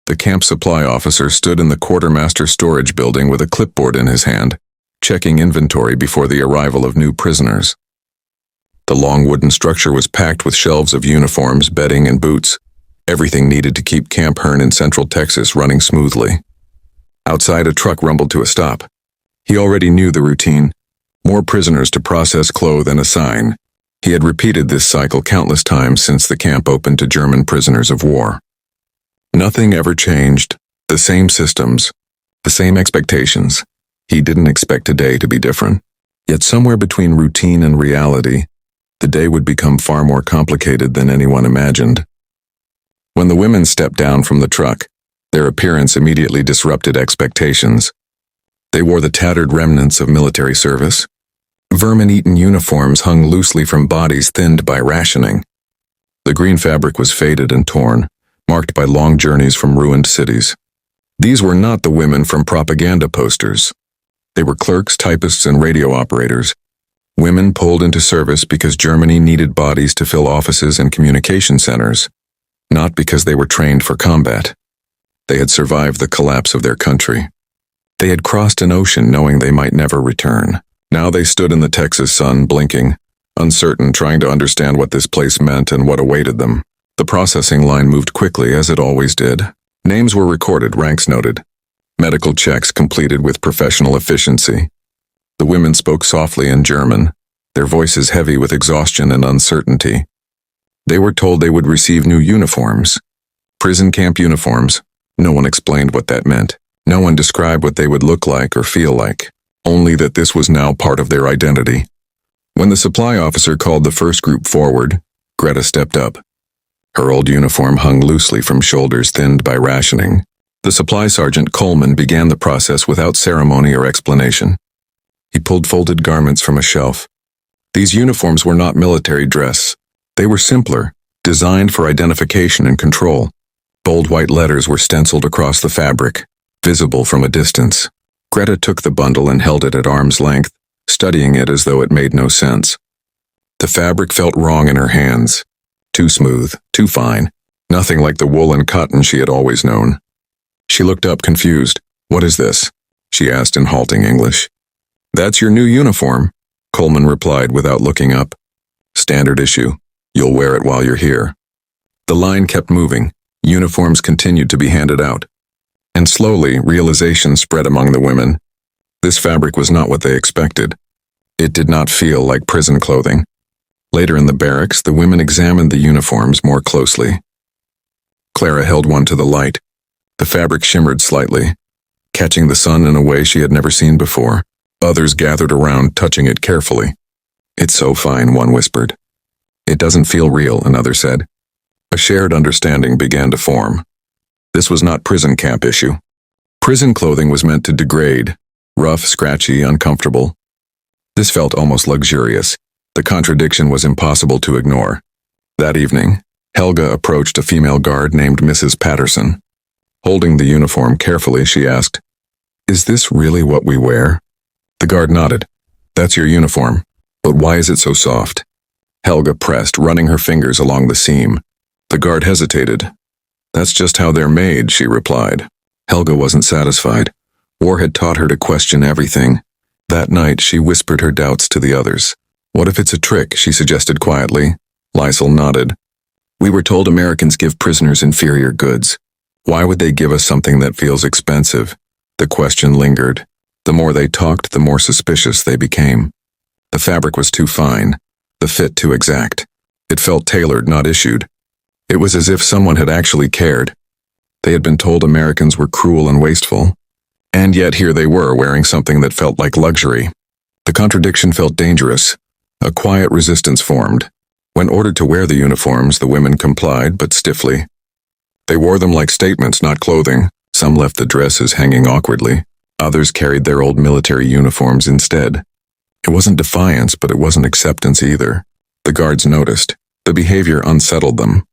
The camp supply officer stood in the quartermaster storage building with a clipboard in his hand, checking inventory before the arrival of new prisoners. The long wooden structure was packed with shelves of uniforms, bedding, and boots, everything needed to keep Camp Hearn in Central Texas running smoothly. Outside, a truck rumbled to a stop. He already knew the routine. More prisoners to process, clothe, and assign. He had repeated this cycle countless times since the camp opened to German prisoners of war. Nothing ever changed. The same systems. The same expectations. He didn't expect today to be different. Yet somewhere between routine and reality, the day would become far more complicated than anyone imagined. When the women stepped down from the truck, their appearance immediately disrupted expectations. They wore the tattered remnants of military service. Vermin-eaten uniforms hung loosely from bodies thinned by rationing. The green fabric was faded and torn, marked by long journeys from ruined cities. These were not the women from propaganda posters. They were clerks, typists, and radio operators. Women pulled into service because Germany needed bodies to fill offices and communication centers, not because they were trained for combat. They had survived the collapse of their country. They had crossed an ocean knowing they might never return. Now they stood in the Texas sun, blinking, uncertain, trying to understand what this place meant and what awaited them. The processing line moved quickly, as it always did. Names were recorded, ranks noted. Medical checks completed with professional efficiency. The women spoke softly in German, their voices heavy with exhaustion and uncertainty. They were told they would receive new uniforms. Prison camp uniforms. No one explained what that meant. No one described what they would look like or feel like, only that this was now part of their identity. When the supply officer called the first group forward, Greta stepped up. Her old uniform hung loosely from shoulders thinned by rationing. The supply sergeant Coleman began the process without ceremony or explanation. He pulled folded garments from a shelf. These uniforms were not military dress. They were simpler, designed for identification and control. Bold white letters were stenciled across the fabric, visible from a distance. Greta took the bundle and held it at arm's length, studying it as though it made no sense. The fabric felt wrong in her hands. Too smooth, too fine, nothing like the wool and cotton she had always known. She looked up, confused. "What is this?" she asked in halting English. "That's your new uniform," Coleman replied without looking up. "Standard issue. You'll wear it while you're here." The line kept moving. Uniforms continued to be handed out. And slowly, realization spread among the women. This fabric was not what they expected. It did not feel like prison clothing. Later in the barracks, the women examined the uniforms more closely. Clara held one to the light. The fabric shimmered slightly, catching the sun in a way she had never seen before. Others gathered around, touching it carefully. "It's so fine," one whispered. "It doesn't feel real," another said. A shared understanding began to form. This was not prison camp issue. Prison clothing was meant to degrade, rough, scratchy, uncomfortable. This felt almost luxurious. The contradiction was impossible to ignore. That evening, Helga approached a female guard named Mrs. Patterson. Holding the uniform carefully, she asked, "Is this really what we wear?" The guard nodded. "That's your uniform. But why is it so soft?" Helga pressed, running her fingers along the seam. The guard hesitated. "That's just how they're made," she replied. Helga wasn't satisfied. War had taught her to question everything. That night, she whispered her doubts to the others. "What if it's a trick?" she suggested quietly. Lysel nodded. "We were told Americans give prisoners inferior goods. Why would they give us something that feels expensive?" The question lingered. The more they talked, the more suspicious they became. The fabric was too fine, the fit too exact. It felt tailored, not issued. It was as if someone had actually cared. They had been told Americans were cruel and wasteful. And yet here they were, wearing something that felt like luxury. The contradiction felt dangerous. A quiet resistance formed. When ordered to wear the uniforms, the women complied, but stiffly. They wore them like statements, not clothing. Some left the dresses hanging awkwardly. Others carried their old military uniforms instead. It wasn't defiance, but it wasn't acceptance either. The guards noticed. The behavior unsettled them.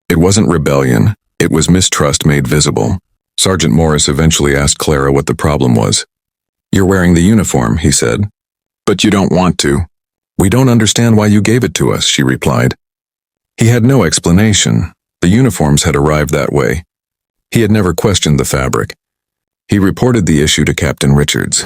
It wasn't rebellion. It was mistrust made visible. Sergeant Morris eventually asked Clara what the problem was. "You're wearing the uniform," he said. "But you don't want to." "We don't understand why you gave it to us," she replied. He had no explanation. The uniforms had arrived that way. He had never questioned the fabric. He reported the issue to Captain Richards.